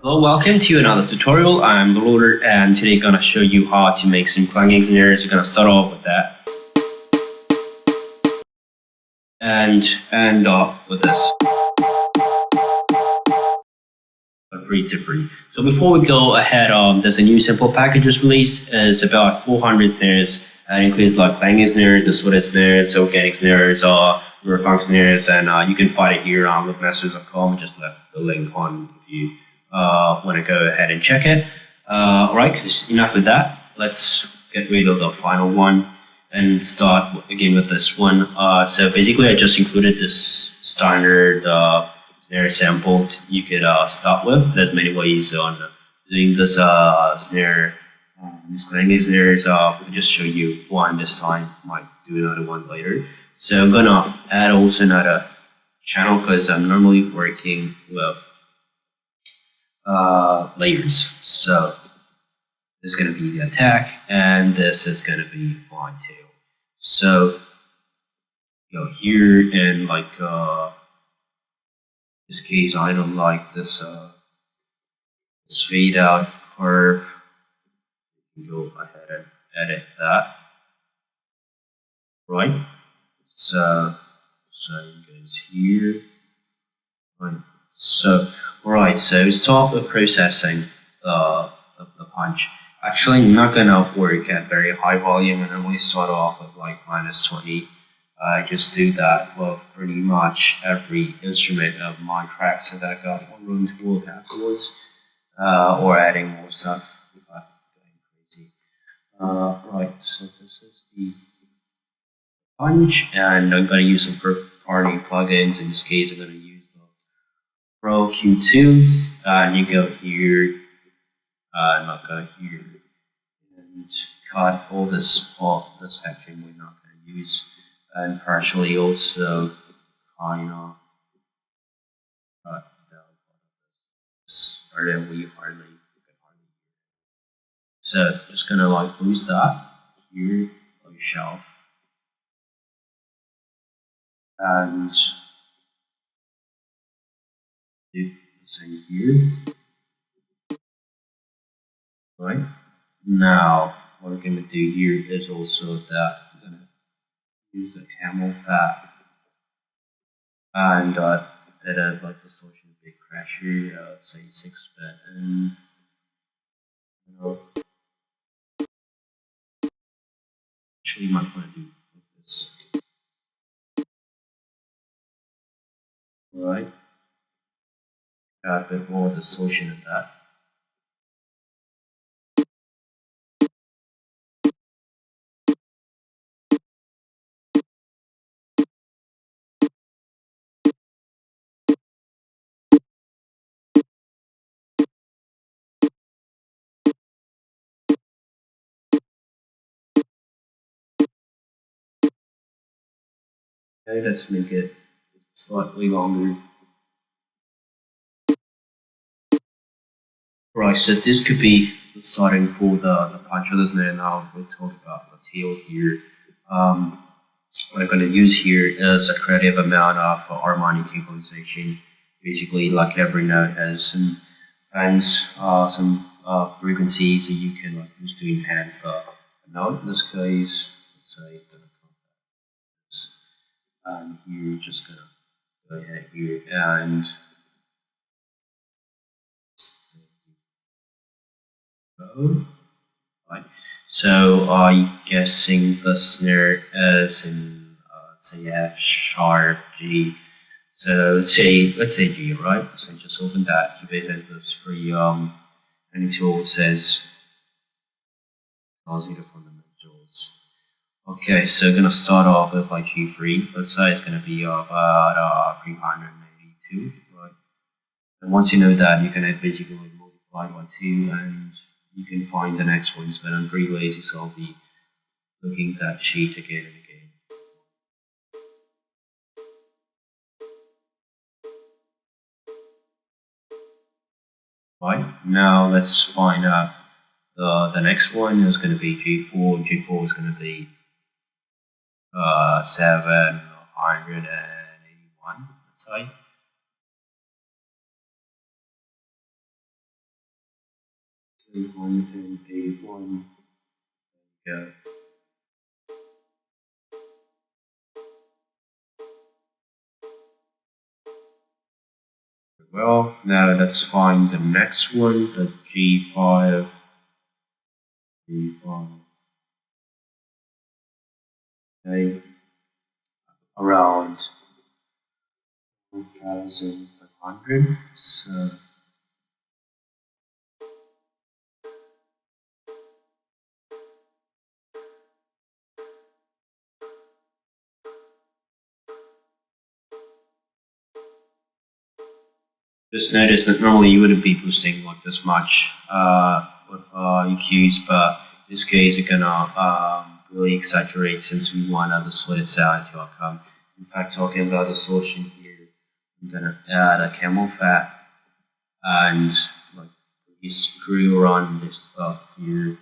Hello, welcome to another tutorial. I'm the Loader and today gonna show you how to make some clanging snares. We're gonna start off with that and end up with this. But pretty different. So before we go ahead, there's a new simple package was released. It's about 400 snares and includes like clanging snares, distorted snares, organic snares, funk snares, and you can find it here on loopmasters.com. Just left the link on if you want to go ahead and check it. Alright, enough with that. Let's get rid of the final one and start again with this one. So basically I just included this standard snare sample you could start with. There's many ways on doing this snare, these clanging snares. We'll just show you one this time, might do another one later. So I'm gonna add also another channel because I'm normally working with layers. So this is going to be the attack and this is going to be my tail. So go here and like this case I don't like this this fade out curve. You can go ahead and edit that. Right? So it goes here. Right. So alright, so start with processing the punch. Actually, not gonna work at very high volume, and normally start off with like -20. I just do that with pretty much every instrument of my track, so that I got more room to work afterwards, or adding more stuff if I'm going crazy. Right, so this is the punch, and I'm gonna use some third-party plugins. In this case, I'm gonna use Pro Q2, and you go here, not go here, and cut all this section we're not going to use, and partially also kind of cut down this, or then we hardly. So just gonna like boost that here on shelf, and do the same here. Right now, what we're going to do here is also that we're going to use the camel fat and bit of like distortion, big crasher, say 6-bit, and you know, actually, you might want to do like this, right? Add a bit more distortion of that. Okay, let's make it slightly longer. Right, so this could be the starting for the punch of the snare. Now we'll talk about the tail here. What I'm going to use here is a creative amount of harmonic equalization. Basically, like every note has some bands, some frequencies that you can like use to enhance the note. In this case, let's say and here you're just gonna go ahead here and go. Right. So I'm guessing the snare is in say F sharp G. So let's say G, right? So just open that. Keep it as this free any tool says tells you the fundamentals. Okay, so I'm gonna start off with like G3. Let's say it's gonna be about 382, right? And once you know that, you can basically multiply by 2 and you can find the next ones, but I'm pretty lazy, so I'll be looking at that sheet again and again. Right, now let's find out the next one is going to be G4. G4 is going to be 781, let's say. 781. Yeah. Well, now let's find the next one, the G5. G5. Okay, around 1,500. So just notice that normally you wouldn't be boosting like this much with EQs, but in this case you're gonna really exaggerate since we want a distorted sound to outcome. In fact, talking about distortion here, I'm gonna add a camel fat and like you screw around this stuff here,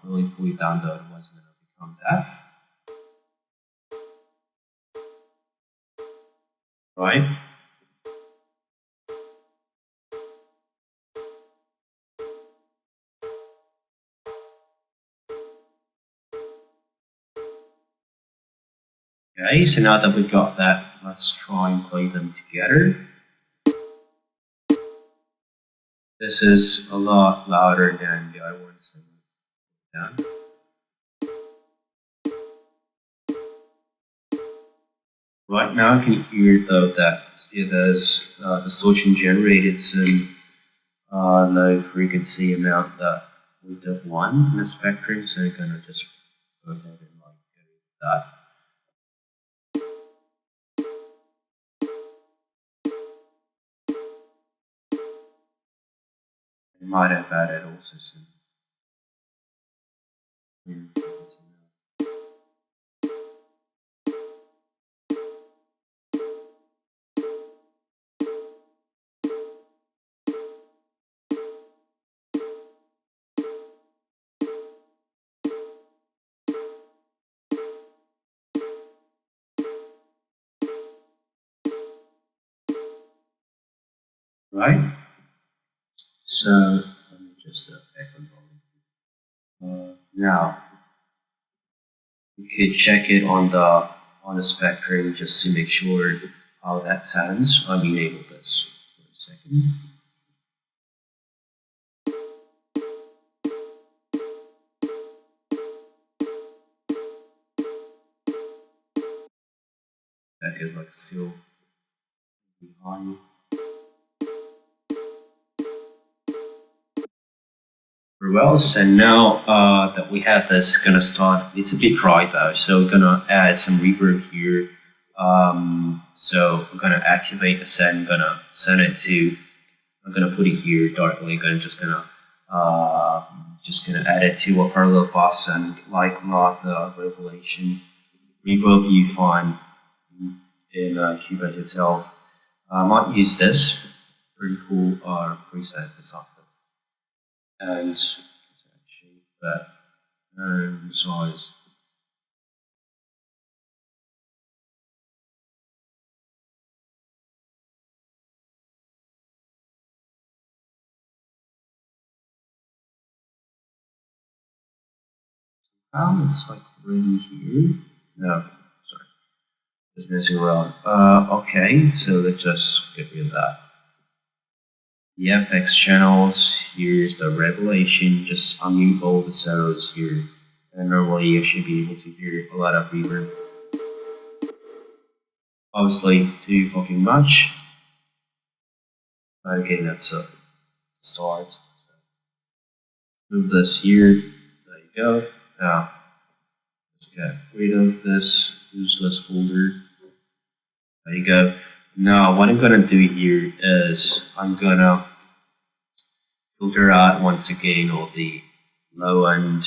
really pull it down though otherwise it's gonna become deaf. Right? Okay, so now that we got that, let's try and play them together. This is a lot louder than the other ones. Yeah. Right now I can hear though that it is distortion generated some low frequency amount that we don't want in the spectrum, so you're gonna just go ahead and like get rid of that. I might have added also some frequency now. Right? So let me just back on volume. Now you could check it on the spectrum just to make sure how that sounds. I'll enable this for a second. That is like still behind. Very well, so now that we have this, gonna start. It's a bit dry though, so we're gonna add some reverb here. So we're gonna activate the set. I'm gonna send it to. I'm gonna put it here directly. Just gonna add it to a parallel bus and like not the revelation reverb you find in Cubase itself. I might use this pretty cool preset design and shape that and size. It's like really here. No, sorry, just messing around. Okay, so let's just get rid of that. The FX channels, here's the revelation, just unmute all the sounds here. And normally you should be able to hear a lot of reverb. Obviously, too fucking much. Okay, that's a start. Move this here. There you go. Now, let's get rid of this useless folder. There you go. Now, what I'm gonna do here is I'm gonna filter out once again all the low end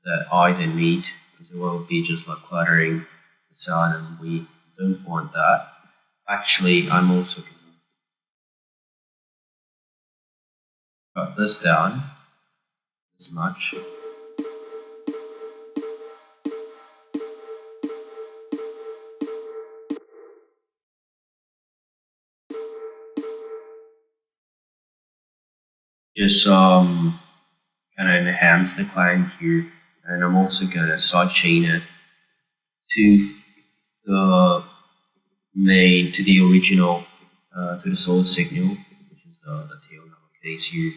that I don't need, because it will be just like cluttering the sound, and we don't want that. Actually, I'm also gonna cut this down as much. just kind of enhance the clang here, and I'm also gonna sidechain it to the to the original, to the solid signal, which is the tail in our case here.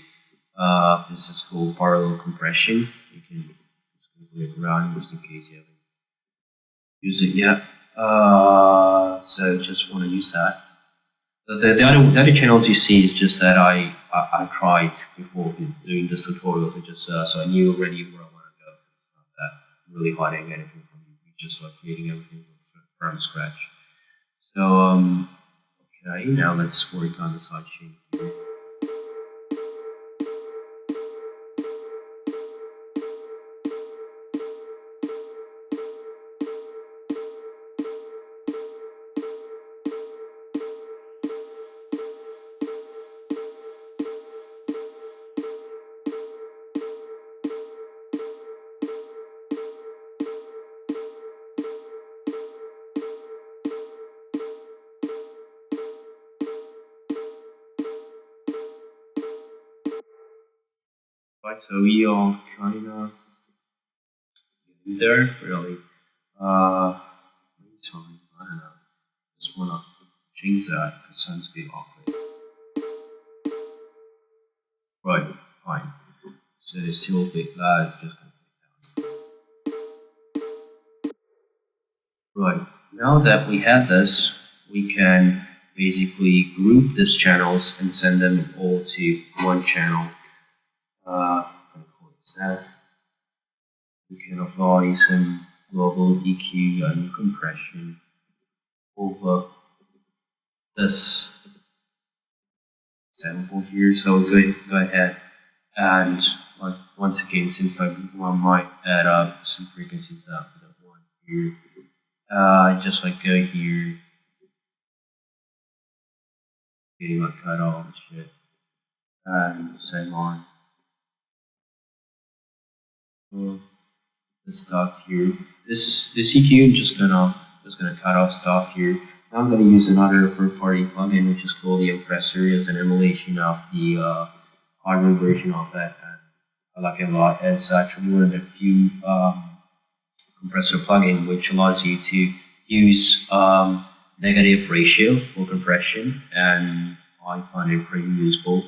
This is called parallel compression. You can just move it around just in case you haven't used it yet. So just want to use that. The other channels you see is just that I tried before doing this tutorial to just so I knew already where I want to go. It's not that really hiding anything from you. You're just like creating everything from scratch. So okay, now let's work on the side chain here. Right, so we are kind of there, really. Time, I don't know. Just wanna change that because it sounds a bit awkward. Right, fine. So it's still a bit loud, just gonna put it down. Right, now that we have this, we can basically group these channels and send them all to one channel. I'm gonna call it that. We can apply some global EQ and compression over this sample here. So go ahead and once again, since I might add up some frequencies after that one here, just like go here, getting like cut off and shit, and same on. This stuff here. This EQ just gonna cut off stuff here. Now I'm gonna use another third-party plugin which is called the Compressor as an emulation of the hardware version of that, and I like it a lot. It's actually one of the few compressor plugin which allows you to use negative ratio for compression, and I find it pretty useful.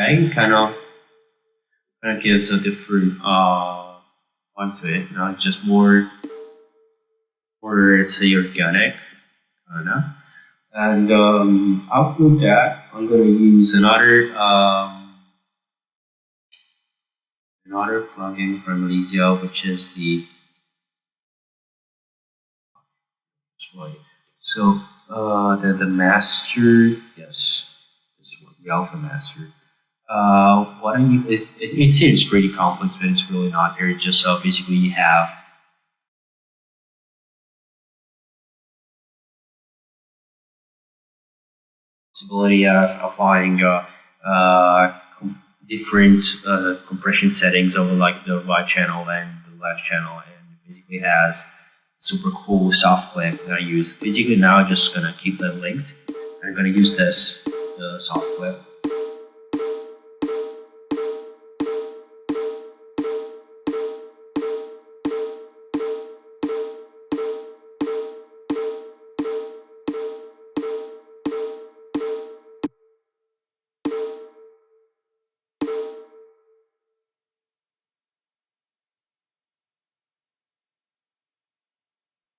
Okay, kind of gives a different vibe to it. Now it's just more, let's say, organic, kind of. And after that, I'm gonna use another plugin from Elysia, which is the So the master, yes, this one, the alpha master. What I use it seems pretty complex, but it's really not. Here, just basically you have possibility of applying different compression settings over like the right channel and the left channel, and it basically has super cool soft clip that I use. Basically now I'm just gonna keep them linked. I'm gonna use this soft clip.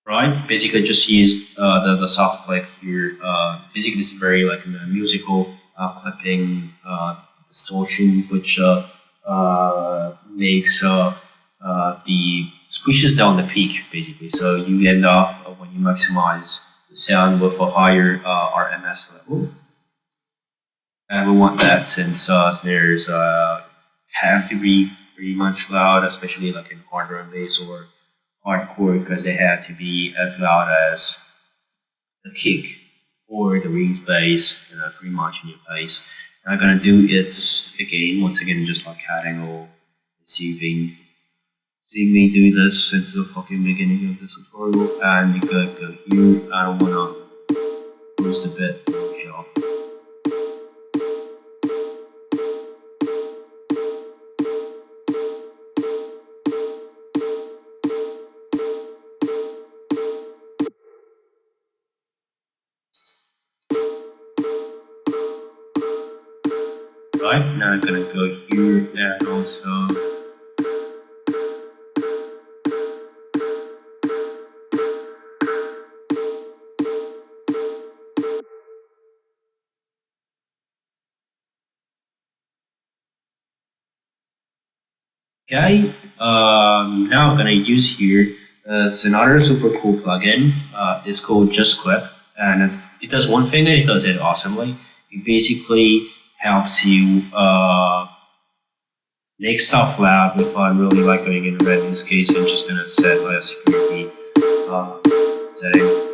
Right, basically just use the soft clip here. Basically, it's very like a musical clipping distortion, which makes the squishes down the peak basically. So you end up when you maximize the sound with a higher RMS level, and we want that since snares have to be pretty much loud, especially like in hard drum bass or hardcore, because they have to be as loud as the kick or the Reed's bass, pretty much in your face. And I'm gonna do it again, once again, just like cutting or seeing me do this since the fucking beginning of the tutorial. And you gotta go here. I don't wanna lose a bit shelf. Right, now I'm gonna go here and also okay, now I'm gonna use here. It's another super cool plugin. It's called Just Clip, and it does one thing and it does it awesomely. It basically helps you make stuff loud without really like going in red. In this case, I'm just gonna set a security setting.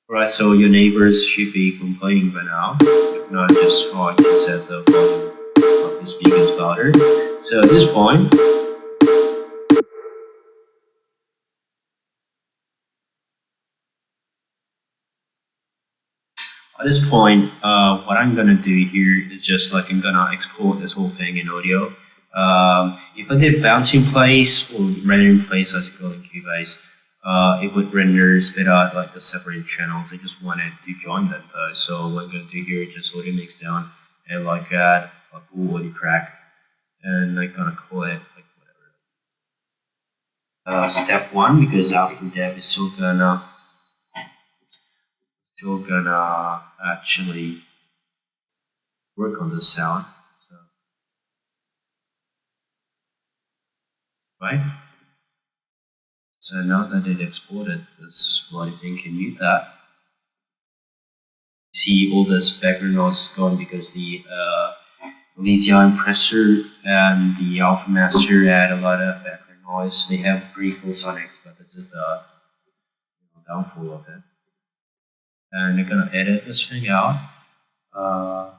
Right, so your neighbors should be complaining by now. If not, just try to set the volume of the speakers louder. So at this point, what I'm gonna do here is just like I'm gonna export this whole thing in audio. If I did bounce in place or render in place as you call in Cubase, it would render spit out like the separate channels. I just wanted to join them though. So what I'm gonna do here is just audio mix down and like add a full audio track, and I'm gonna call it like whatever. Step one, because after that it's still gonna actually work on the sound. So, right. So now that it exported, this what I think can mute that. You see all this background noise gone because the Elysia compressor and the Alpha Master add a lot of background noise. They have pretty cool sonics, but this is the downfall of it. And they're gonna edit this thing out. Try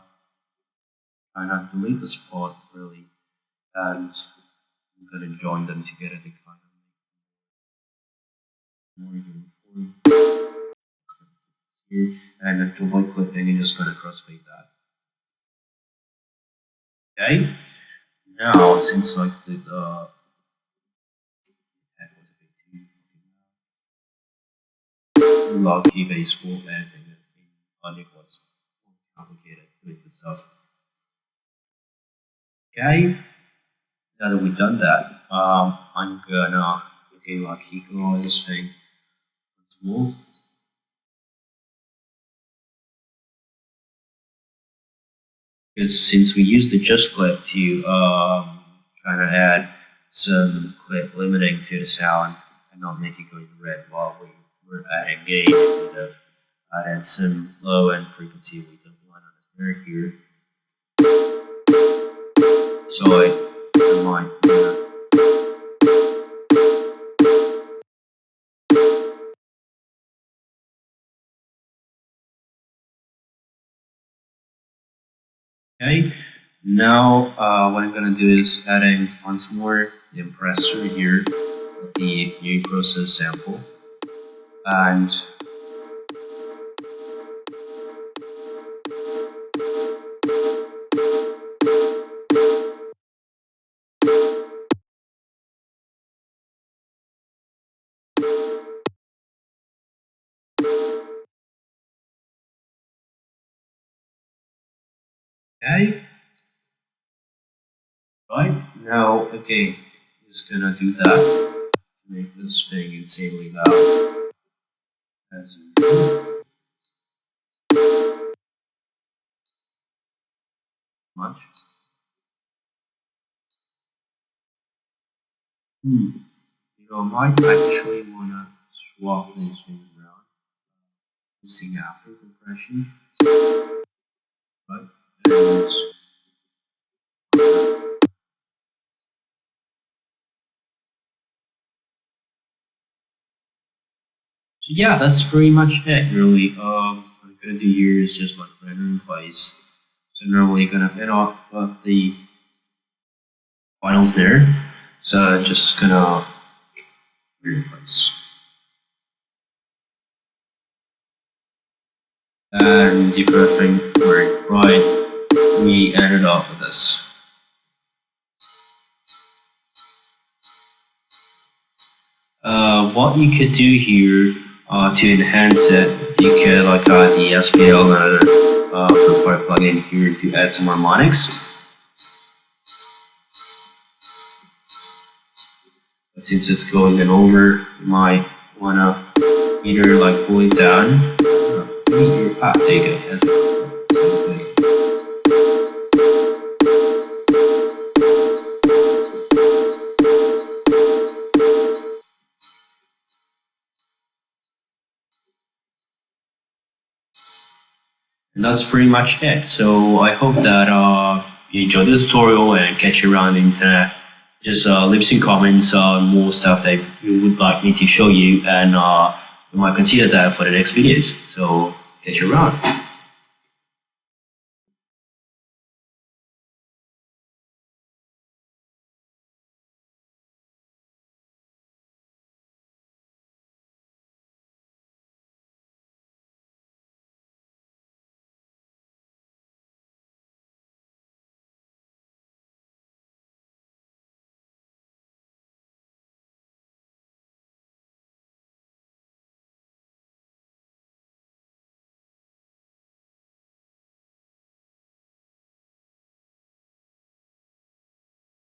not to delete this part really, and I'm gonna join them together to kind of make more uniform. Here, and then to avoid clipping, you're just gonna crossfade that. Okay. Now, since like the that was a bit too love Keybase for editing it, and it was complicated with the stuff. Okay. Now that we've done that, I'm gonna like equalize this thing once more. Because since we used the just clip to kind of add some clip limiting to the sound and not make it go red while we were adding gain, we could have added some low end frequency we don't want on the snare here. So I might. Okay, now what I'm gonna do is adding once more the compressor here with the new process sample, and okay. Right, now, okay, just gonna do that to make this thing insanely loud. As much. I might actually wanna swap these things around using after compression, right? And so yeah, that's pretty much it really. What I'm gonna do here is just like render in place. So normally gonna end up with the finals there. So just gonna render in place. And the first thing worked right, we ended up with this. What you could do here to enhance it, you could like add the SPL and third-party plugin here to add some harmonics. But since it's going in over, you might wanna either like pull it down. There you go. And that's pretty much it. So I hope that you enjoyed the tutorial and catch you around the internet. Just leave some comments on more stuff that you would like me to show you, and we might consider that for the next videos. So catch you around.